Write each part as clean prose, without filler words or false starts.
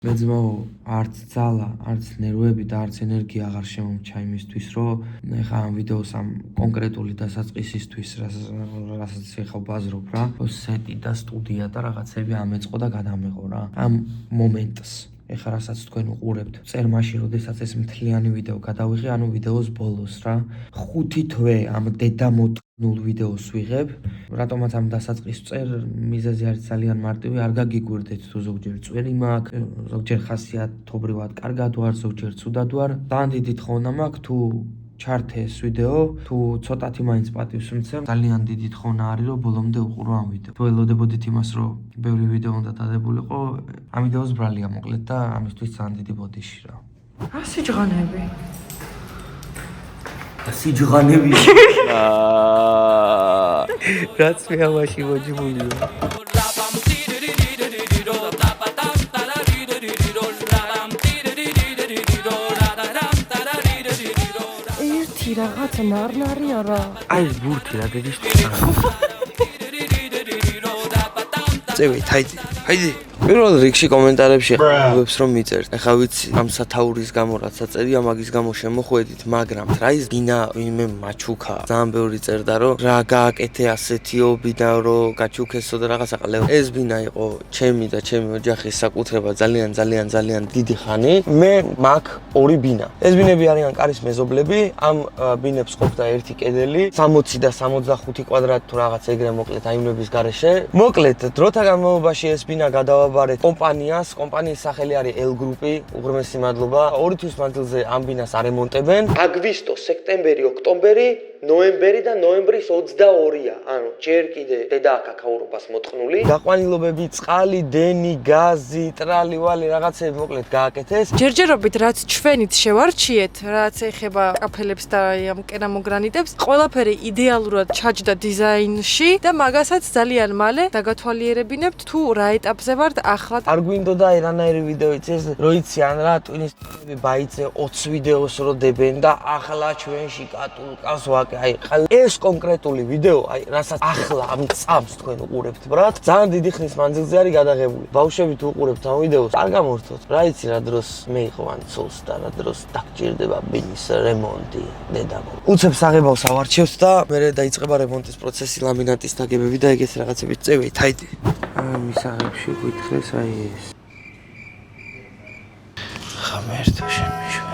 მეძმაო, არც ძალა, არც ნერვები და არც ენერგია აღარ შემომჩა იმისთვის, რომ ეხა ამ ვიდეოს ამ კონკრეტული დასაწყისისთვის, რასაც ეხა ვბაზრობ რა, სეტი და სტუდია და რაღაცები ამეწყო და გადამეღო რა. ამ მომენტს ეხა რასაც თქვენ უყურებთ, წერ მაშინ, როდესაც ეს მთლიანი ვიდეო გადავიღე, ანუ ვიდეოს ბოლოს რა. 5 თვე ამ დედამოტნულ ვიდეოს ვიღებ. რატომაც ამ დასაწყისს წერ, მიზეზი არის ძალიან მარტივი, არ გაგიგვირდეთ თუ ზოგჯერ წვერი მაქვს, ზოგჯერ ხასიათობრივად კარგად ვარ, ზოგჯერ ცუდად ვარ. ძალიან დიდი თხოვნა მაქვს თუ ჩართე ეს ვიდეო, თუ ცოტათი მაინც პატივს მცემ, ძალიან დიდი თხოვნა არის, რომ ბოლომდე უყურო ამ ვიდეო. თუ ელოდებოდით იმას, რომ ბევრი ვიდეო უნდა დადებულიყო, ამ ვიდეოს ბრალია მოკლედ და ამისთვის ძალიან დიდი ბოდიში რა. სიჯღანები. სიჯღანები. რაც მე ამაში მოჯმულია. რაღაცა ნარნარი არა. აი ბურთი რა დედის წევით, ჰაიდი. პირველ რიგში კომენტარებში ხვდებს რომ მიწერთ. ეხა ვიცი, ამ სათაურის გამო რაც აწერია, მაგის გამო შემოხვედით, მაგრამ რა ის ბინა ვინმე მაჩუქა. ძალიან ბევრი წერდა რომ რა გააკეთე ასეთიო ბინა რომ გაჩუქესო და რაღაცა ყლევ. ეს ბინა იყო ჩემი და ჩემი ოჯახის საკუთრება ძალიან დიდი ხანი. მე მაგ ორი ბინა. ეს ბინები არიან კარის მეზობლები. ამ ბინებს ყოფდა ერთი კედელი, 60 და 65 კვადრატი თუ რაღაც ეგრე მოკლედ აიმნების გარეშე. მოკლედ დროთა განმავლობაში ეს ბინა გადავაბარეთ კომპანიის სახელი არის L Group-ი, უღრმესი მადლობა. 2 თვის მანძილზე ამ ბინას არემონტებენ. აგვისტო, სექტემბერი, ოქტომბერი, ნოემბერი და ნოემბრის 22-ია. ანუ ჯერ კიდე დედა აკაკაურობას მოტყნული. გაყვანილობები, წყალი, დენი, გაზი, ტრალი-ვალი რაღაცები მოკლედ გააკეთეს. ჯერჯერობით რაც ჩვენით შევარჩიეთ, რაც ეხება კაფელებს და ამ კერამოგრანიტებს, ყველაფერი იდეალურად ჩაჯდა დიზაინში და მაგასაც ძალიან მალე დაგათვალიერებინებთ თუ რა ეტაპზე ვართ ახლა. არ გვინდოდა ერანაირი ვიდეო იცეს, რო იცი ან რა ტვინისტები ბაიცე 20 ვიდეოს რო დებენ და ახლა ჩვენში კატულკას აი ეს კონკრეტული ვიდეო, აი რასაც ახლა ამ წამს თქვენ უყურებთ, ბრატ, ძალიან დიდი ხნის მანძილზე არის გადაღებული. ბავშვები თუ უყურებთ ამ ვიდეოს, არ გამორთოთ. რა იცი რა დროს მე იყვან ცოლს და რა დროს დაგჭირდება ბინის რემონტი, დედამო. უცებ საღებავს ავარჩევთ და მერე დაიწყება რემონტის პროცესი, ლამინატის დაგებები და ეგეთი რაღაცები წევით, ჰაიდი. მისაღებში გითხრეს აი ეს. ხამერთო შემიშველი.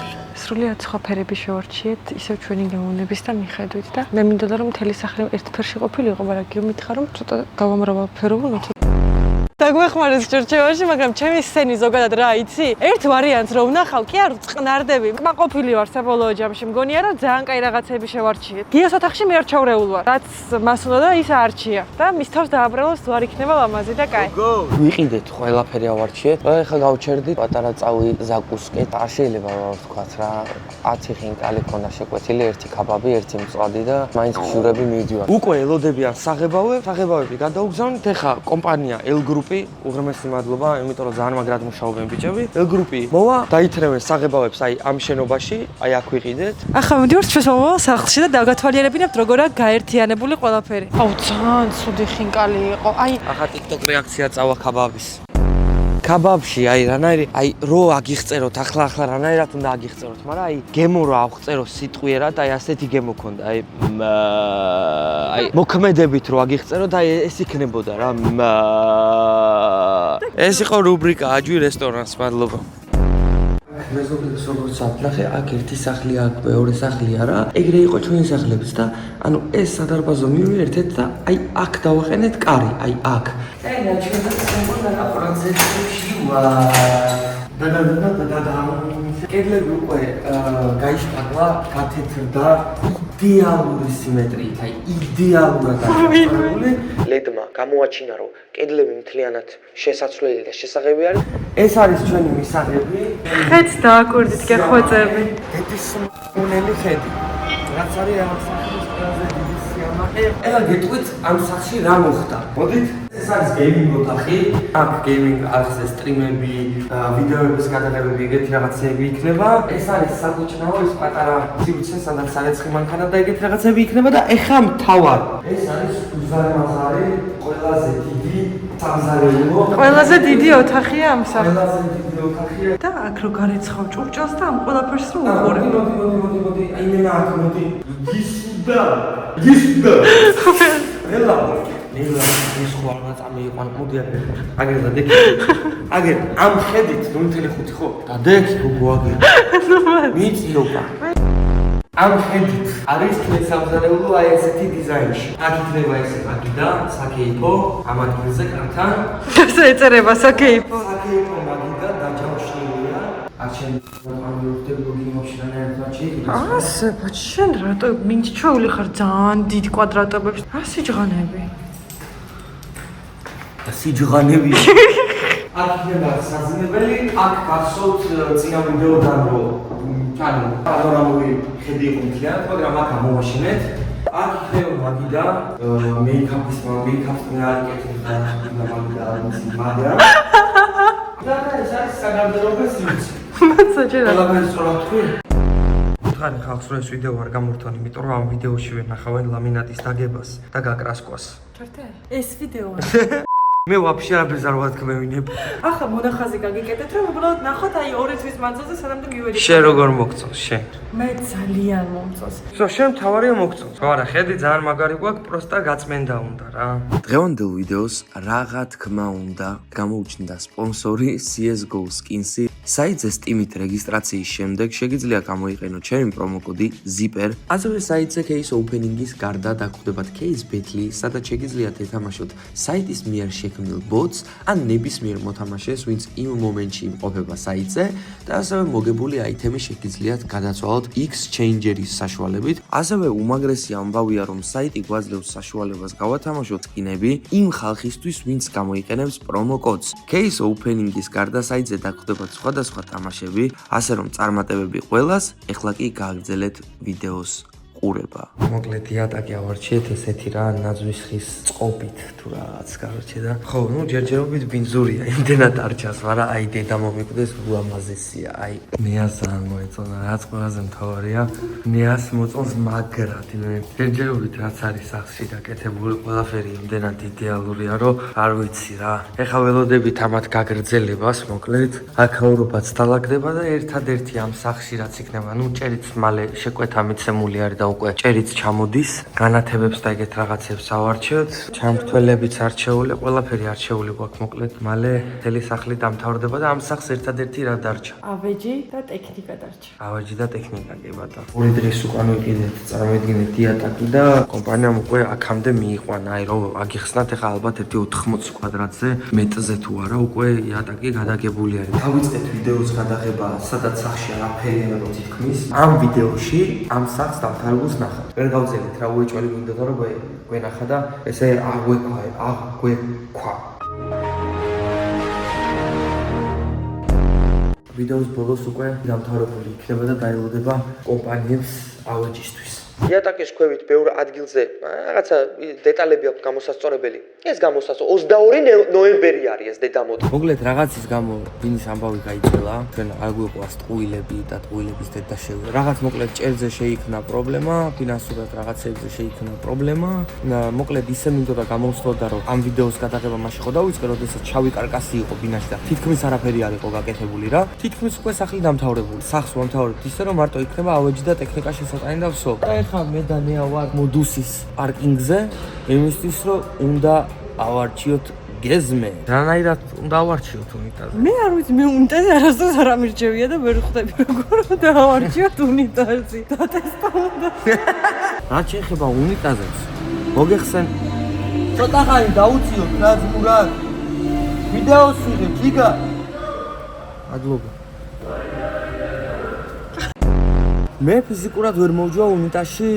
სრულიად სხვა ფერები შევარჩიეთ, ისევ ჩვენი გამოვნების და მიხედვით და მე მინდოდა რომ მთელი სახლი ერთ ფერში ყოფილიყო, მაგრამ გიმითხრა რომ ცოტა გავამრავალფერო. დაგვეხმარეს ჭრჭევაში, მაგრამ ჩემი სცენი ზოგადად რა იცი? ერთ ვარიანტს რომ ვნახავ, კი არ წყნარდები. კმაყოფილი ვარ საბოლოო ჯამში, მგონია რომ ძალიან კაი რაღაცები შევარჩიეთ. გიოს ოთახში მე არ ჩავრეულ ვარ. რაც მას უნდა და ის არჩია და მის თავს დააბრალოს თუ არ იქნება ლამაზი და კაი. ვიყიდეთ ყველაფერი ავარჩიეთ. რა ეხა გავჩერდით პატარა წავი ზაკუსკეთ. არ შეიძლება ვთქვათ რა 10 ხინკალი ქონდა შეკვეთილი, ერთი კაბაბი, ერთი მწვადი და მაინც ხშირები მივიდივარ. უკვე ელოდებიან საღებავები გადაუგზავნით. ეხა კომპანია L Group უღრმესი მადლობა, იმიტომ რომ ძალიან მაგრად მუშაობენ ბიჭები. L Group-ი მოვა, დაითრევენ საღებავებს აი ამ შენობაში, აი აქ ვიყიდეთ. ახლა მივდივართ ჩვენს მომავალ სახლში და დავგათვალიერებინებთ როგორაა გაერთიანებული ყველაფერი. აუ, ძალიან ცუდი ხინკალი იყო. აი, ახლა TikTok რეაქცია წავა კაბაბის. კაბაბში აი რანაირი, აი რო აგიხწეროთ, ახლა რანაირად უნდა აგიხწეროთ, მაგრამ აი გემო რო აღწერო სიტყვიერად, აი ასეთი გემო ქონდა, აი მოქმედებით რო აგიხწეროთ, აი ეს იქნებოდა რა. ეს იყო რუბრიკა აჯვი რესტორანს, მადლობა. მეზობლებს როგორც აფლახე, აქ ერთი სახლი, აქ მეორე სახლი არა. ეგრე იყო ჩვენი სახლებიც და ანუ ეს სადარბაზო მივიერთეთ და აი აქ დავაყენეთ კარი, აი აქ. აი რა ჩვენ შემონა პროცესში ვარ. და კედლები უკვე გაიშტაკლა, გათეთრდა იდეალური სიმეტრიით, აი იდეალურად აღჭურვილი. ლედმა გამოაჩინა რომ კედლები მთლიანად შესაცვლელი და შესაღები არის. ეს არის ჩვენი მისაღები. ხეთს დააკვირდით გეხვეწები. დედის უნელი ხედი. რაც არის ამ სახლის ყველაზე დიდი სიამაყე. ეხლა გეტყვით ამ სახლში რა მოხდა. მოდით. ეს არის გეიმინგ ოთახი. აქ გეიმინგ არხზე სტრიმები, ვიდეოების გადაღებები, ეგეთი რაღაცები იქნება. ეს არის საკუჩნაო, ის პატარა სივრცე, სადაც სარეცხი მანქანა და ეგეთი რაღაცები იქნება და ეხლა მთავარ. ეს არის უზარმაზარი, ყველაზე დიდი სამზარეულო. ყველაზე დიდი ოთახია ამ სახლში. ყველაზე დიდი ვიდეო ხალხია. და აქ რო გარეცხავ ჭურჭელს და ამ ყველაფერს რო უყურებ. მოდი, აი მე აქ მოდი. გისუდა. ელა ეს ხوارმა წამიყვან მოდი აგერ და დექი. აგერ ამ ხედით ნუ ტელეფონი ხო? და დექი გოგო აგერ. მიწიობა. ამ ხედით არის თესამზარეულო აი ესეთი დიზაინში. აქ იქნება ესე მაგიდა, საკეიფო, ამ ადგილზე კართან. ესე ეწერება საკეიფო. საკეიფო მაგიდა დაჯავშნილია. არჩენ ამიურდები გიმოშინა ერთმანეთში. ასე, შენ რატო მინჩეული ხარ ძალიან დიდ კვადრატობებში? რა სიჯღანები? სიჯღანები. აქ იქნება საზნებელი, აქ გახსოვთ წინა ვიდეოდან რომ ანუ პანორამული ხედი იყო მთლიანად, მაგრამ აქ ამოვაშენეთ. აქ იქნება მაგიდა, მეიქაპის მე არ იკეთებ და მაგიდა მაგრამ და ეს არის საგარდერობო სიუცი. საჭიროა. ყველაფერს სწორად თქვი? უთხარი ხალხს რომ ეს ვიდეო არ გამორთონ, იმიტომ რომ ამ ვიდეოში ვენახავენ ლამინატის დაგებას და გაკრასკვას. ჩართე? ეს ვიდეოა. მე ვაფშე არაფერს არ ვათქმევინებ. ახლა მონახაზი გაგიკეთეთ რომ უბრალოდ ნახოთ აი 2 თვის მანძილზე სანამდე მივედით. შენ როგორ მოგწონს შენ? მე ძალიან მომწონს. შენ თავარია მოგწონს. ხო არა, ხედი ძალიან მაგარი გვაქვს, პროსტა გაწმენდა უნდა რა. დღევანდელ ვიდეოს რაღა თქმა უნდა გამოუჩნდა სპონსორი CS:GO Skins-ი. საიტზე Steam-ით რეგისტრაციის შემდეგ შეგიძლია გამოიყენოთ ჩემი პრომოკოდი ZIPPER. ასევე საიტზე case opening-ის გარდა დაგხვდებათ case battle, სადაც შეგიძლიათ ეთამაშოთ საიტის მიერ შექმნილ bots ან ნებისმიერ მოთამაშეს, ვინც იმ მომენტში იმყოფება საიტზე და ასევე მოგებული აიტემი შეგიძლიათ გადაცვალოთ Exchange-ერის საშუალებით. ასევე უმაგრესი ამბავია, რომ საიტი გვაძლევს საშუალებას გავათამაშოთ სკინები იმ ხალხისთვის, ვინც გამოიყენებს პრომოკოდს. Case opening-ის გარდა საიტზე დაგხვდებათ სხვადასხვა თამაშები, ასე რომ წარმატებები ყველას, ეხლა კი გააგრძელეთ ვიდეოს ყურება. მოკლედ იატაკი ავარჩიეთ ესეთი რა ნაძვის ხის წყობით თუ რაღაც კაროჩე და ხო, ნუ ჯერჯერობით ბინძურია, იმდენად არ ჩას, მაგრამ აი დედა მომიკვდეს ულამაზესია. აი მეას ძალიან მოეწონა, რაც ყველაზე მთავარია, მეას მოწონს მაგრად, ჯერჯერობით რაც არის სახში დაკეთებული ყველაფერი იმდენად იდეალურია, რომ არ ვიცი რა. ეხა ველოდებით ამათ გაგრძელებას, მოკლედ აქაურობაც დალაგდება და ერთადერთი ამ სახში რაც იქნება, ნუ ჭერიც მალე შეკვეთა მიცემული არის და უკვე ჭერიც ჩამოდის, განათებებს და ეგეთ რაღაცებს ავარჩევთ, ჩამრთველებიც არჩეული, ყველაფერი არჩეული გვაქვს, მოკლედ მალე მთელი სახლი დამთავრდება და ამ სახლს ერთადერთი რა დარჩა? ავეჯი და ტექნიკა დარჩა. ავეჯი და ტექნიკა კი ბატონო. ორი დღეს უკან ვიყიდეთ, წარმოიდგინეთ იატაკი და კომპანიამ უკვე აქამდე მიიყვანა, აი რომ აგიხსნათ, ეხა ალბათ 1.80 კვადრატზე მეტრზე თუ არა, უკვე იატაკი გადაგებული არის. დავიწყეთ ვიდეოს გადაღება, სადაც სახლში არაფერი არ თითქმის. ამ ვიდეოში ამ სახლს დამთავრებულს ნახავთ. ვერ გავძელით რა უეჭველი გინდოდა რომ გვენახა და ესე აღვექვა. ვიდეოს ბოლოს უკვე დამთავრებული იქნება და დაელოდება კომპანიებს ავეჯისთვის. იატაკის ქვევით ბევრ ადგილზე რაღაცა დეტალები აქვს გამოსასწორებელი. ეს გამოსასწორო 22 ნოემბერი არის ეს დედამოდი. მოკლედ რაღაცის გამო ვინის ამბავი გაიწელა, ჩვენ არ გვიყვარს ტყუილები და ტყუილების დედა შევიდა. რაღაც მოკლედ ჭერზე შეიქმნა პრობლემა, ფინანსურად რაღაცებზე შეიქმნა პრობლემა. მოკლედ ისე მინდოდა გამოვსწორდა რომ ამ ვიდეოს გადაღება მაშინ ხო დავიწყე, როდესაც შავი კარკასი იყო ბინაში და თითქმის არაფერი არ იყო გაკეთებული რა. თითქმის უკვე სახლი დამთავრებული. სახლს ვამთავრებთ ისე რომ მარტო იქნება ავეჯი და ტექნიკა შესატანი და ვსო. ეხლა მე და ნეა ვარ მოდუსის პარკინგზე, იმისთვის რომ უნდა ავარჩიოთ გეზმე. რანაირად უნდა ავარჩიოთ უნიტაზი? მე არ ვიცი, მე უნიტაზი არასდროს არ ამირჩევია და ვერ ხვდები როგორ უნდა ავარჩიოთ უნიტაზი. დატესტა უნდა. რა შეიძლება უნიტაზებს? მოგეხსენ ცოტა ხანი დაუციოთ რა ზმურად. ვიდეოს ვიღებ, ჯიგა. მადლობა. მე ფიზიკურად ვერ მოვჯვა უნიტაზში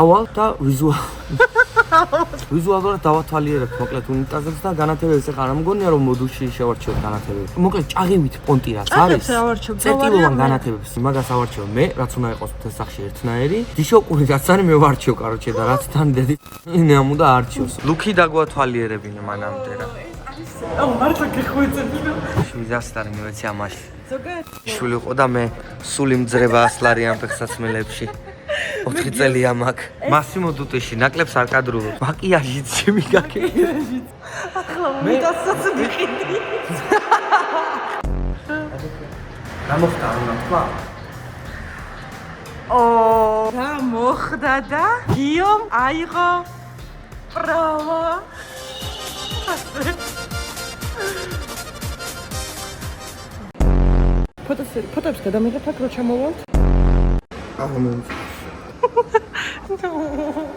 ავალ და ვიზუალურად დავათვალიერებ მოკლედ უნიტაზებს და განათებებს ეხლა არ მგონია რომ მოდულში შევარჩიოთ განათებებს. მოკლედ ჭაღივით პონტი რაც არის. წერტილოვან განათებებს მაგას ავარჩიო მე, რაც უნდა იყოს მთელ სახლში ერთნაირი. დიშოკური რაც არის მე ვარჩიო კაროჩე და რაც თან დედი ნამ უნდა არჩიოს. ლუკი დაგვათვალიერებინე მანამდე რა. აუ მარტო გეხვეწები. შვიდასტარი მივეცი ამაში. შვილი ყო და მე სული მძრება ასლარიან ფეხსაცმელებში. 4 წელია მაქვს. მასიმო დუტეში ნაკლებს არ კადრულობ. მაკიაჟიც შემიგაკეთე. ახლა უნიტაზსაც ვიყიდი. რა მოხდა უნდა თქვა? რა მოხდა და გიომ აიღო პრავა. ფოტოებს გადამიღეთ აქ რო ჩამოვალთ.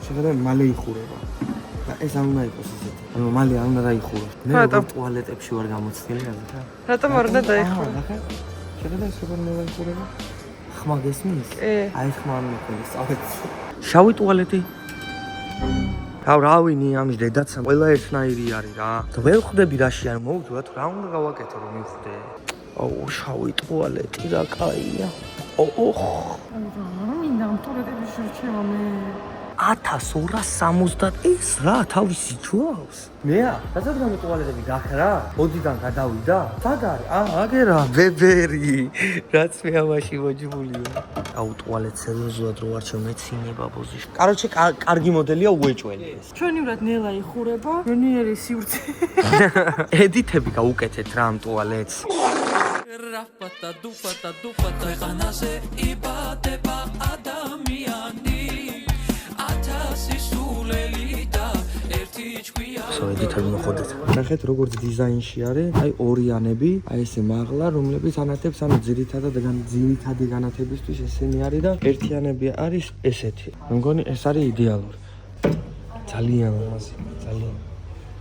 შეიძლება მალე იხურება. და ეს არ უნდა იყოს ისეთი. ანუ მალე არ უნდა დაიხუროს. მე ტუალეტებში ვარ გამოცდილი რაზეთა. რატომ არ უნდა დაიხურო? შეიძლება ეს როგორ უნდა დაიხურება? ხმა გესმის? აი ხმა არ მოხდეს. წავედ. შავი ტუალეტი. რავინი ამის დედაცა ყველა ერთნაირი არის რა. და ვერ ხვდები რაში არ მოვუძვა თუ რა უნდა გავაკეთო რომ მივხვდე. აუ შავი ტუალეტი რა კაია. მინდა ამ ტუალეტების შორჩევა მე. 1260 ეს რა თავისი ჩუავს? მეა, რადგან ამ ტუალეტები გახრა? ოდიდან გადავიდა? საგარ? აგერა, ვებერი. რაც მე ამაში მოჯმულია. აუ ტუალეტ სერიოზულად რო არ შემეცინება ბოზიში. კაროჩე, კარგი მოდელია უეჭველი ეს. ჩვენივრად ნელა იხურება. რონიერი სივრცე. ედიტები გაუკეთეთ რა ამ ტუალეტს. რაფატა დუფატა ქვეყანაზე იბადება ადამიანი ათასი სულელი და ერთი ჭკვია ედიტები მოხდეთ. ნახეთ როგორც დიზაინში არის, აი ორიანები, აი ესე მაღლა, რომლებიც ანათებს, ანუ ძირითადი განათებისთვის ესენი არის და ერთიანები არის ესეთი. მე მგონი ეს არის იდეალური. ძალიან ლამაზი, ძალიან.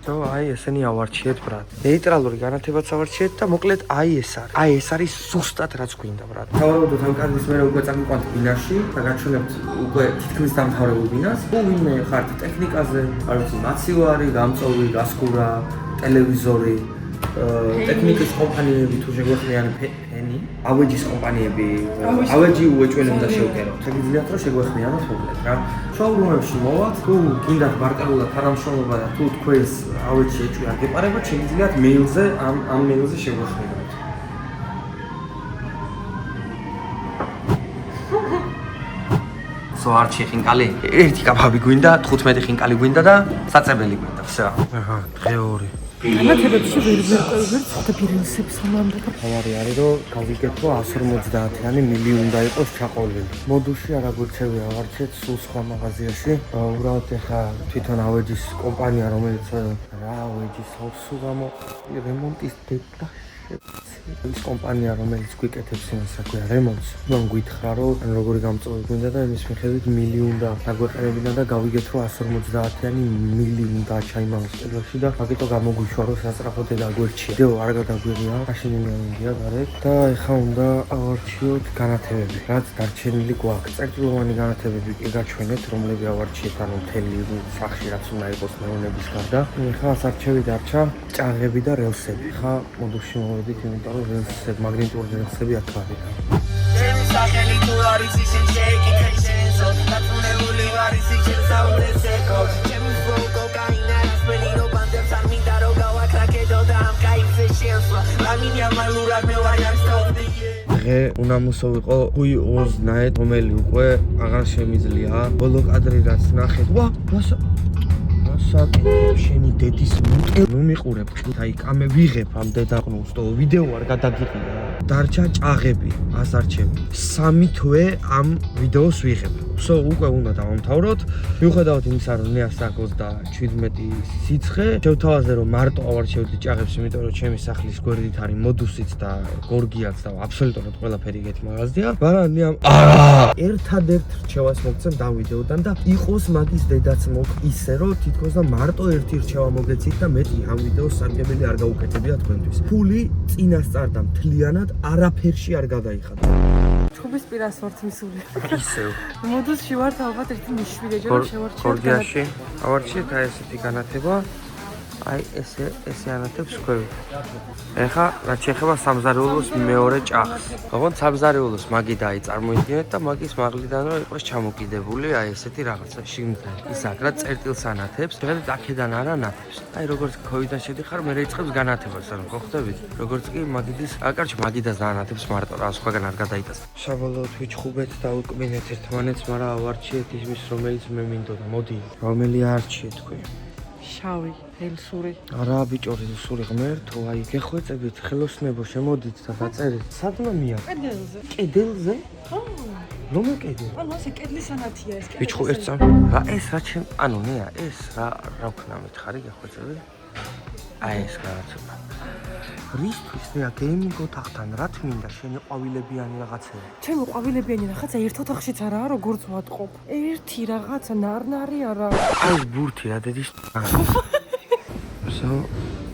აი ესენი ავარჩიეთ ბრატ. ნეიტრალური განათებაც ავარჩიეთ და მოკლედ აი ეს არის. აი ეს არის ზუსტად რაც გვინდა ბრატ. თავრობოთ ამ კადრის მერე უკვე წამიყვანთ ბინაში და გაჩვენებთ უკვე თითქმის დამთავრებულ ბინას. თუ ვინმე ხართ ტექნიკაზე, არ ვიცი, მაცივარი, გამწოვი, გასკურა, ტელევიზორი, ტექნიკის კომპანიები თუ შეგვეხმიან ფენი, ავეჯის კომპანიები, ავეჯი უეჭველი უნდა შევკეროთ. შეგიძლიათ რომ შეგვეხმიანოთ მოკლედ რა. შოურუმებში მოვათ, თუ გინდათ მარტივად თანამშრომლობა და თუ თქვენს ავეჯი ეჭვი არ გეპარებათ, შეგიძლიათ მეილზე ამ მეილზე შეგვეხმიანოთ. არჩი ხინკალი, ერთი კაფაბი გვინდა, 15 ხინკალი გვინდა და საწებელი გვინდა, всё. დღე 2. განათებებში ვერ ხვდა პირენსებს ამამდე. თავარი არის რომ გავიგეთო 150-იანი მილი უნდა იყოს ჩაყოლილი. მოდულში არ აგვირჩევია ვარჩეთ სულ სხვა მაღაზიაში. უბრალოდ ეხა თვითონ ავეჯის კომპანია რომელიც რა ავეჯის აუსუღამო რემონტის დედა ის კომპანია რომელიც გვიკეთებს იმას რა ქვია რემონტს. მან გითხრა რომ როგორი გამწოვი გვინდა და იმის მიხედვით მილი უნდა დაგვეყენებინა და გავიგეთ რომ 150-იანი მილი უნდა ჩაიმალოს კედელში და მაგიტო გამოგვიშვა რომ სასწრაფოდ დაგვერჩია. დიო არ გადაგვიღია, მაშინ იმენია გარეთ და ეხა უნდა ავარჩიოთ განათებები. რაც დარჩენილი გვაქვს. წერტილოვანი განათებები კი გაჩვენეთ, რომლებიც ავარჩიეთ ანუ მთელი სახში რაც უნდა იყოს მეუნების გარდა. ეხა ასარჩევი დარჩა ჭაღები და რელსები. ხა მოდულში მოვედით იმიტომ რომ რელსები მაგნიტური რელსები აქ გავიდა. ჩემი სახელი თუ არის ის შეიკითხენსო დაწუნებული არის ის საუნდესეკო ჩემი ფოკო კაინარას პენირო ბანდებს არ მინდა რომ გავაკრაკედო და ამ кайფზე შეესვა ამინია მალურად მე ვარ სტოპდი დღე უნდა მოსოვიყო გუი ოზნაეთ რომელი უკვე აღარ შემიძლია ბოლო კადრი რაც ნახეთ ვა შენი დედის მუტე ნუ მიყურებ აი კამე ვიღებ ამ დედაყნულს და ვიდეო არ გადაგიყია დარჩა ჭაღები ასარჩევი 3 თვე ამ ვიდეოს ვიღებ სო უკვე უნდა დავამთავროთ მიუხედავად იმისა რომ მე 127 სიცხე შევთავაზე რომ მარტო ავარჩევდი ჭაღებს იმიტომ რომ ჩემი სახლის გვერდით არის მოდუსიც და გორგიაც და აბსოლუტურად ყველაფერი ეგეთი მაღაზია მაგრამ არა ერთადერთ რჩევას მოგცემ დავიდეოდან და იყოს მაგის დედაც ისე რომ თითქოს და მარტო ერთი რჩევა მოგეცით და მეტი ამ ვიდეოს სარგებელი არ გაუკეთებია თქვენთვის. ფული წინასწარ და მთლიანად არაფერში არ გადაიხადა. ჩხუბის პირას ვართ მისული. ისევ. მოდულში ვართ ალბათ ერთი მშვიდეჯერ შევარჩიოთ. გორგიაში ავარჩიეთ აი ესეთი განათება. აი ესე ანათებს ქვევი. ეხა რაც შეეხება სამზარეულოს მეორე ჭაღს. ოღონდ სამზარეულოს მაგი დაიწარმოიდგინეთ და მაგის მაღლიდან რომ იყოს ჩამოკიდებული აი ესეთი რაღაცა შიგნით. ის აქ რა წერტილს ანათებს, დღეს აქედან არ ანათებს. აი როგორც ქოვიდან შედიხარ, მე რეიწყებს განათებას, ანუ ხო ხვდებით? როგორც კი მაგიდის, აკარჩი მაგიდას დაანათებს მარტო რა, სხვაგან არ გადაიტანს. საბოლოოდ ვიჩხუბეთ და უკმინეთ ერთმანეთს, მაგრამ ავარჩიეთ იმის, რომელიც მე მინდოდა. მოდი, რომელი არჩიეთ თქვენ? შავი, ელსური. არა ბიჭო, რესური ღმერთო, აი გეხვეწებით, ხელოსნებო, შემოდით და დაწერეთ. სადმამია? კედელზე. კედელზე? ხო. რომელ კედელ? ანუ ესე კედლის ანათია ეს. ბიჭო, ერთ სამ. რა ეს რა ჩემ, ანუ ნეა, ეს რა ვქნა მითხარი გეხვეწები? აი ეს რაღაცა. რისთვის მე გეიმინგ ოთახთან რა თმინდა შენი ყვავილებიანი რაღაცები? ჩემი ყვავილებიანი რაღაცა ერთ ოთახშიც არაა, როგორც ვატყობ. ერთი რაღაცა ნარნარი არა. აი ბურთი რა დედის.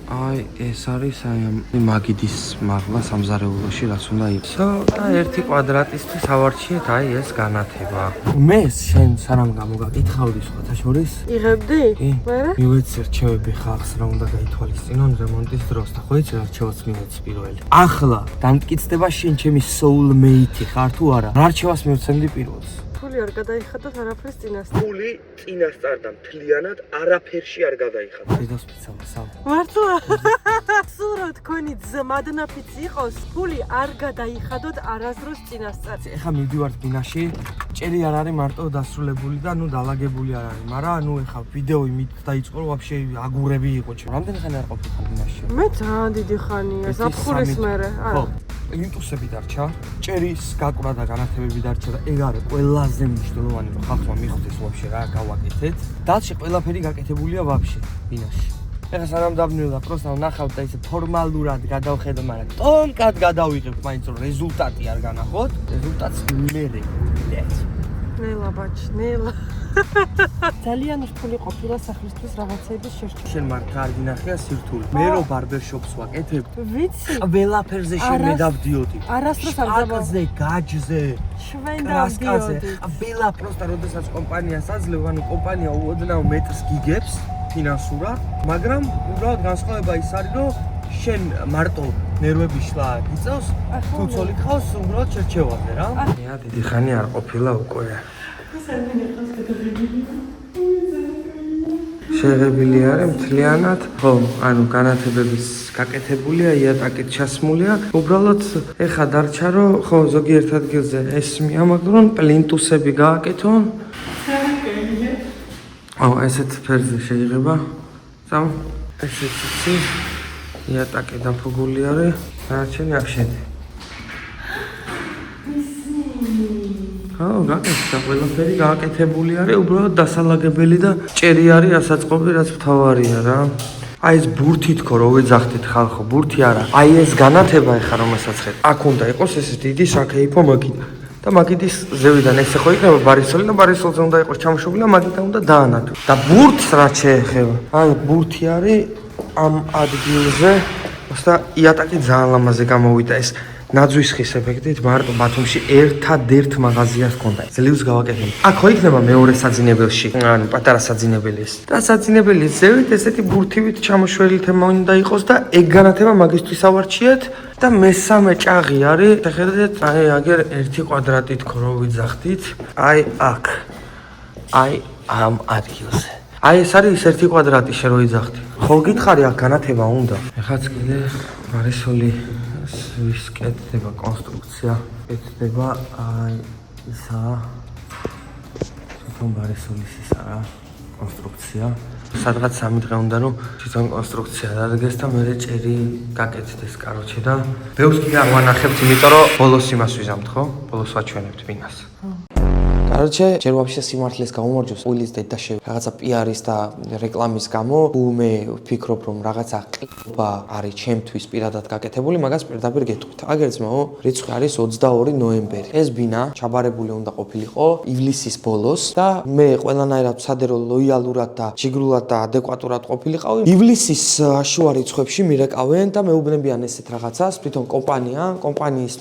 აი ეს არის აი მაგიდის მაღლა სამზარეულოში რაც უნდა იყოს. და 1 კვადრატისთვის ავარჩიეთ აი ეს განათება. მე შენ სანამ გამოგაკითხავდი სხვათა შორის იღებდი? მე? მივეცი რჩევები ხალხს რა უნდა გაითვალისწინონ რემონტის დროს და ხო იცი რა რჩევას მივეცი პირველი. ახლა დამტკიცდება შენ ჩემი soulmate ხარ თუ არა? რა რჩევას მივცემდი პირველს? ფული არ გადაიხადოთ არაფერს წინასწარ. ფული წინასწარ და მთლიანად არაფერში არ გადაიხადა. დედასპეცალა სამ. მართლა? სულ რო თქვენი ძმადნაფიც იყოს, ფული არ გადაიხადოთ არასდროს წინასწარ. ეხა მივდივართ ბინაში, ჭერი არ არის მარტო დასრულებული და ნუ დალაგებული არ არის, მაგრამ ნუ ეხა ვიდეო იმით დაიწყო, რომ ვაფშე აგურები იყო ჩემ. რამდენი ხანი არ ყოფილი ხარ ბინაში? მე ძალიან დიდი ხანია, ზაფხულის მერე. ხო. პლინტუსები დარჩა, ჭერის გაკვრა და განათებები დარჩა და ეგ არის ყველაზე მნიშვნელოვანი, რომ ხალხმა მიხვდეს ვაფშე რა გავაკეთეთ. დალში ყველაფერი გაკეთებულია ვაფშე ბინაში. ეხა სანამ დავნილდა, პროსტა ნახავთ და ისე ფორმალურად გადავხედო, მაგრამ ტონკად გადავიღებთ, მაინც რომ რეზულტატი არ განახოთ. რეზულტატს მერე. ნელა ბაჭი, ნელა. ძალიან რთული ყოფილა სახლისთვის რაღაცების შერჩევა. შენ მართ არ გინახია სირთული. მე რო ბარბერშოპს ვაკეთებ, ვიცი? ყველაფერზე შენ მე დავდიოდი. არასდროს არ დავდიოდი. შპაკზე, გაჯზე, შვენ კრასკაზე. დავდიოდი. ბელა პროსტა როდესაც კომპანიას აძლევ, ანუ კომპანია ოდნავ მეტრს გიგებს ფინანსურად, მაგრამ უბრალოდ განსხვავება ის არის, რომ შენ მარტო ნერვები შლა გიწევს, თუ ცოლი ხავს უბრალოდ შერჩევაზე რა. მე დიდი ხანი არ ყოფილა უკვე. შეღებილი არის მთლიანად, ხო, ანუ განათებების გაკეთებულია, იატაკით ჩასმულია. უბრალოდ ეხა დარჩა რომ ხო ზოგიერთ ადგილზე ეს მიამაგრონ, პლინტუსები გააკეთონ. ესეთ ფერზე შეიძლება. სამ ესეც იცი იატაკი დაფუგული არის. დანარჩენი აფშენი. ხო, გაკეთდა ყველაფერი გააკეთებული არის, უბრალოდ დასალაგებელი და ჭერი არის ასაწყობი, რაც მთავარია რა. აი ეს ბურთი თქო რო ვეძახდით ხალხო, ბურთი არა. აი ეს განათება ეხა რომელსაც ხედავ. აქ უნდა იყოს ეს დიდი საკეიფო მაგიდა. და მაგიდის ზევიდან ესე ხო იქნება ბარისოლი და ბარისოლზე უნდა იყოს ჩამოშობილი და მაგიდა უნდა დაანათო. და ბურთს რა შეეხება? აი ბურთი არის ამ ადგილზე და იატაკი ძალიან ლამაზე გამოვიდა ეს. ნაძვის ხის ეფექტით მარტო ბათუმში ერთადერთ მაღაზიას ჰქონდა. ძლივს გავაკეთებ. აქ ხო იქნება მეორე საძინებელში, ანუ პატარა საძინებელი ეს. და საძინებელის ზევით ესეთი ბურთივით ჩამოშველი თემა უნდა იყოს და ეგ განათება მაგისტრის ავარჩიეთ და მესამე ჭაღი არის. შეხედეთ, აი აგერ 1 კვადრატი თქო რო ვიძახდით. აი აქ. აი ამ ადგილზე. აი ეს არის 1 კვადრატი შე რო ვიძახდი. ხო გითხარი აქ განათება უნდა. ეხაც კიდე ბარისოლი ვის კეთდება კონსტრუქცია, კეთდება აი ისა თვითონ ბარისოლის ისა რა კონსტრუქცია. სადღაც 3 დღე უნდა რომ თვითონ კონსტრუქცია დადგეს და მე ჭერი გაკეთდეს კაროჩე და ბევრს კიდე არ ვანახებთ, იმიტომ რომ ბოლოს იმას ვიზამთ, ხო? ბოლოს ვაჩვენებთ ბინას. Короче, ჯერ ვაფშე სიმართლეს გამომარჯოს, უილის დედაშე რაღაცა პიარის და რეკლამის გამო, მე ვფიქრობ, რომ რაღაცა ყიდვა არის ჩემთვის პირადად გაკეთებული, მაგას პირდაპირ გეტყვით. აგერ ძმაო, რიცხვი არის 22 ნოემბერი. ეს ბინა ჩაბარებული უნდა ყოფილიყო ივლისის ბოლოს და მე ყველანაირად ვცადე რომ ლოიალურად და ჯიგრულად და ადეკვატურად ყოფილიყავი. ივლისის შუა რიცხვებში მირეკავენ და მეუბნებიან ესეთ რაღაცას, თვითონ კომპანიის,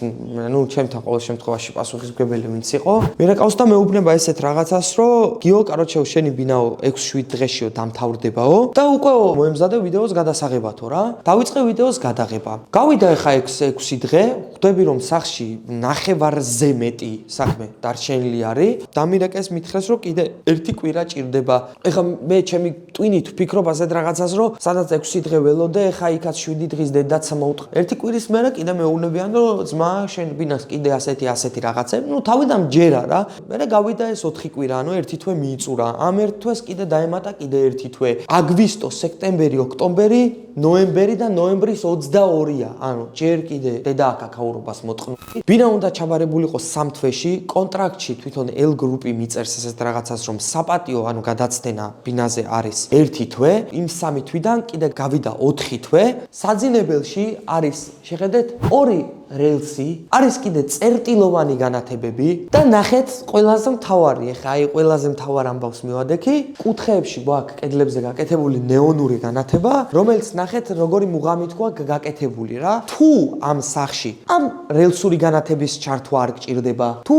ნუ ჩემთან ყოველ შემთხვევაში პასუხისმგებელი ვინც იყო, მირეკავს და მეუბნება ესეთ რაღაცას, რომ გიო, კაროჩე, შენი ბინაო 6-7 დღეშიო დამთავრდებაო და უკვე მოემზადე ვიდეოს გადასაღებათო რა. დავიწყე ვიდეოს გადაღება. გავიდა ეხა 6 დღე, ხვდები რომ სახში ნახევარზე მეტი საქმე დარჩენილი არის. დამირეკეს მითხრეს, რომ კიდე 1 კვირა ჭირდება. ეხა მე ჩემი ტვინით ვფიქრობ ასეთ რაღაცას, რომ სადაც 6 დღე ველოდე, ეხა იქაც 7 დღის დედაც მოუტყ. 1 კვირის მერე კიდე მეუბნებიან, რომ ძმა, შენ ბინას კიდე ასეთი რაღაცები, ნუ თავიდან ჯერა რა. მე გავიდა ეს 4 კვირა, ანუ ერთი თვე მიიწურა. ამ ერთ თვეს კიდე დაემატა კიდე ერთი თვე. აგვისტო, სექტემბერი, ოქტომბერი, ნოემბერი და ნოემბრის 22-ია. ანუ ჯერ კიდე დედა აკაკაურობას მოწყნული. ვინა უნდა ჩაბარებულიყო 3 თვეში, კონტრაქტში თვითონ L გრუპი მიწერს ესეთ რაღაცას, რომ საპატიო, ანუ გადაცდენა ბინაზე არის 1 თვე, იმ 3 თვიდან კიდე გავიდა 4 თვე. საძინებელში არის, შეხედეთ, 2 რელსი, არის კიდე წერტილოვანი განათებები და ნახეთ ყველაზე მთავარი, ეხა აი ყველაზე მთავარ ამბავს მივადექი, კუთხეებში გვაქვს კედლებზე გაკეთებული ნეონური განათება, რომელიც ნახეთ როგორი მუღამით გვაქვს გაკეთებული რა. თუ ამ სახში ამ რელსური განათების ჩართვა არ გჭირდება, თუ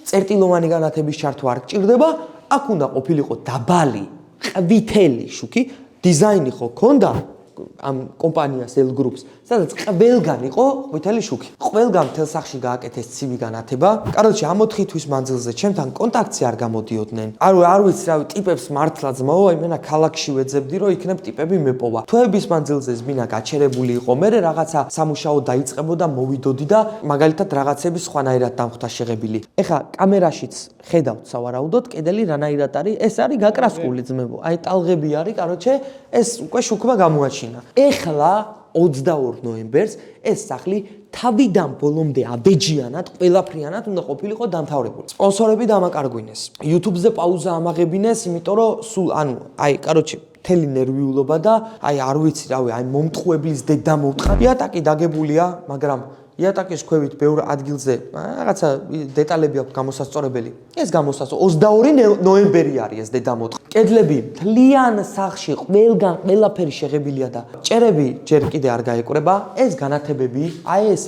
წერტილოვანი განათების ჩართვა არ გჭირდება, აქ უნდა ყოფილიყო დაბალი, ყვითელი შუქი, დიზაინი ხო ქონდა ამ კომპანიას L Groups, სადაც ყველგან იყო ყვითელი შუქი. ყველგან მთელ სახში გააკეთეს ცივი განათება. კაროჩე, ამ 4 თვის მანძილზე ჩემთან კონტაქტში არ გამოდიოდნენ. არ ვიცი რავი, ტიპებს მართლა ძმაო, აი მენა ქალაქში ვეძებდი, რომ იქნებ ტიპები მეპოვა. თვეების მანძილზე ზმინა გაჩერებული იყო. მე რაღაცა სამუშაო დაიწყებოდა, მოვიდოდი და მაგალითად რაღაცები სხვანაირად დამხვდა შეღებილი. ეხა კამერაშიც ხედავთ სავარაუდოდ, კედელი რანაირად არის, ეს არის გაკრასკული ძმებო. აი ტალღები არის, კაროჩე, ეს უკვე შუქმა გამოაჩინა. ეხლა 22 ნოემბერს ეს სახლი თავიდან ბოლომდე აბეჯიანად, ყველაფრიანად უნდა ყოფილიყო დამთავრებული. სპონსორები დამაკარგვინეს. YouTube-ზე პაუზა ამაღებინეს, იმიტომ რომ სულ, ანუ, აი, კაროჩე, მთელი ნერვიულობა და აი არ ვიცი, რავი, აი მომტყუებლის დედა მოვტყა. იატაკი დაგებულია, მაგრამ იატაკის ქვევით ბევრ ადგილზე რაღაცა დეტალები აქვს გამოსასწორებელი. ეს 22 ნოემბერი არის ეს დედამოტყვა. კედლები მთლიან სახში ყველგან ყველაფერი შეღებილია და ჭერები ჯერ კიდე არ გაეკვრება. ეს განათებები, აი ეს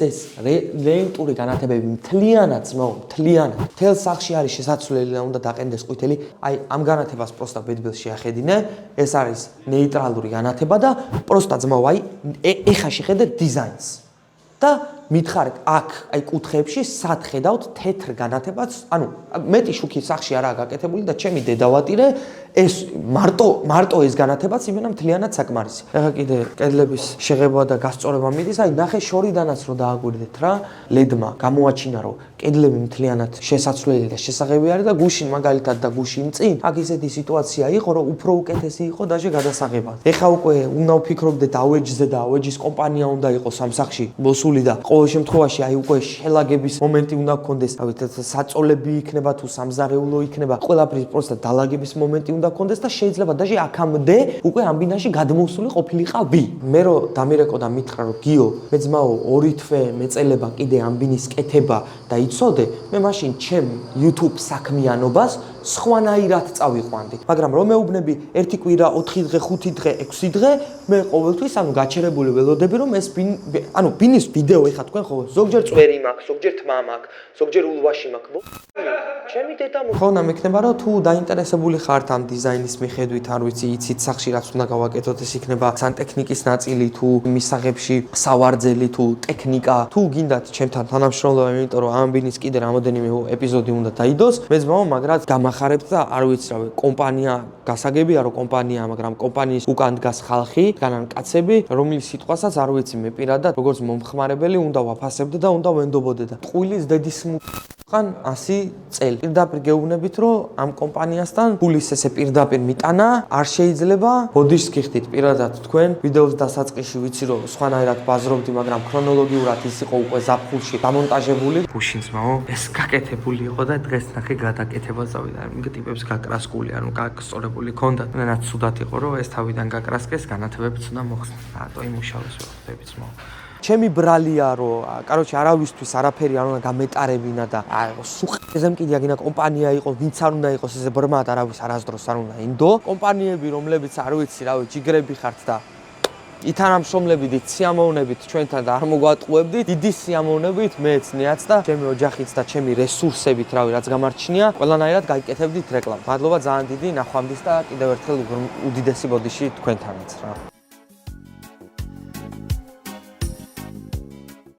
რენტური განათებები მთლიანად მთლიანად. მთელ სახში არის შესაძლებელი და უნდა დაყენდეს ყვითელი. აი ამ განათებას პროსტა ბედბელს შეახედინე. ეს არის ნეიტრალური განათება და პროსტა ძმაო, აი ეხა შეხედეთ დიზაინს. და მითხარით აქ აი კუთხეებში სად ხედავთ თეთრ განათებაც, ანუ მეტი შუქი სახში არაა გაკეთებული და ჩემი დედავატირე ეს მარტო ეს განათებაც იმენა მთლიანად საკმარისი. ეხლა კიდე კედლების შეღება და გასწორება მიდის, აი ნახე შორიდანაც რო დააგვირდეთ რა, ლედმა გამოაჩინა რომ კედლები მთლიანად შესაცვლელი და შესაღები არის და გუშინ მაგალითად და გუშინ წინ აქ ისეთი სიტუაცია იყო რომ უფრო უკეთესი იყო დაჟე გადასაღება. ეხლა უკვე უნდა ვფიქრობდეთ ავეჯზე და ავეჯის კომპანია უნდა იყოს ამ სახში მოსული და ყოველ შემთხვევაში აი უკვე შელაგების მომენტი უნდა გქონდეს, რავით საწოლები იქნება თუ სამზარეულო იქნება, ყველაფრის პროსტა დალაგების მომენტი უნდა გქონდეს და შეიძლება დაჟე აქამდე უკვე ამ ბინაში გადმოსული ყოფილიყავი. მე რო დამირეკო და მითხრა რომ გიო, მე ძმაო 2 თვე მეწელება კიდე ამ ბინის კეთება და იცოდე, მე მაშინ ჩემ YouTube საქმიანობას სხვანაირად წავიყვანდი. მაგრამ რომ მეუბნები 1 კვირა, 4 დღე, 5 დღე, 6 დღე, მე ყოველთვის ანუ გაჩერებული ველოდები რომ ეს ბინის ვიდეო ეხა თქვენ ხო ზოგჯერ წვერი მაქვს, ზოგჯერ თმა მაქვს, ზოგჯერ ულვაში მაქვს. ჩემი დედა მქონა მექნება რომ თუ დაინტერესებული ხართ ამ დიზაინის მიხედვით, არ ვიცი, იცით სახში რაც უნდა გავაკეთოთ, ეს იქნება სანტექნიკის ნაწილი თუ მისაღებში სავარძელი თუ ტექნიკა, თუ გინდათ ჩემთან თანამშრომლობა, იმიტომ რომ ამ ბინის კიდე რამოდენიმე ეპიზოდი უნდა დაიდოს, მე ძმაო, მაგრამ გამახარებთ და არ ვიცი რავი, კომპანია გასაგებია რომ კომპანია, მაგრამ კომპანიის უკან დგას ხალხი, განან კაცები, რომლის სიტყვასაც არ ვიცი მე პირადად, როგორც მომხმარებელი უნდა ვაფასებდე და უნდა ვენდობოდე და ტყუილის დედის ხან 100 წელი. პირდაპირ გეუბნებით რომ ამ კომპანიასთან ფულის ესე პირდაპირ მიტანა არ შეიძლება. ბოდიშს გიხდით პირადად თქვენ ვიდეოს დასაწყისში ვიცი რომ სხვანაირად ბაზრობდი, მაგრამ ქრონოლოგიურად ის იყო უკვე ზაფხულში დამონტაჟებული. გუშინსმაო, ეს გაკეთებული იყო და დღეს ნახე გადაკეთება წავიდა. იმ ტიპებს გაკრასკული, ანუ გასწორებული ქონდათ. მენაც ცუდად იყო რომ ეს თავიდან გაკრასკეს, განათებებიც უნდა მოხსნას. რატო იმუშავეს ვახდებიცმაო. ჩემი ბრალია რომ კაროჩე არავისთვის არაფერი არ უნდა გამეტარებინა და სუხეზე მკიდია გინა კომპანია იყო, ვინც არ უნდა იყოს ესე ბრმად არავის არასდროს არ უნდა ინდო. კომპანიები რომლებიც არ ვიცი რავი ჯიგრები ხართ და ითანამშრომლებით, სიამოვნებით ჩვენთან და არ მოგვატყუებდით, დიდი სიამოვნებით მეც ნიაც და ჩემი ოჯახიც და ჩემი რესურსებით რავი რაც გამარჩნია, ყველანაირად გაიკეთებდით რეკლამას. მადლობა ძალიან დიდი, ნახვამდის და კიდევ ერთხელ უდიდესი ბოდიში თქვენთანაც რა.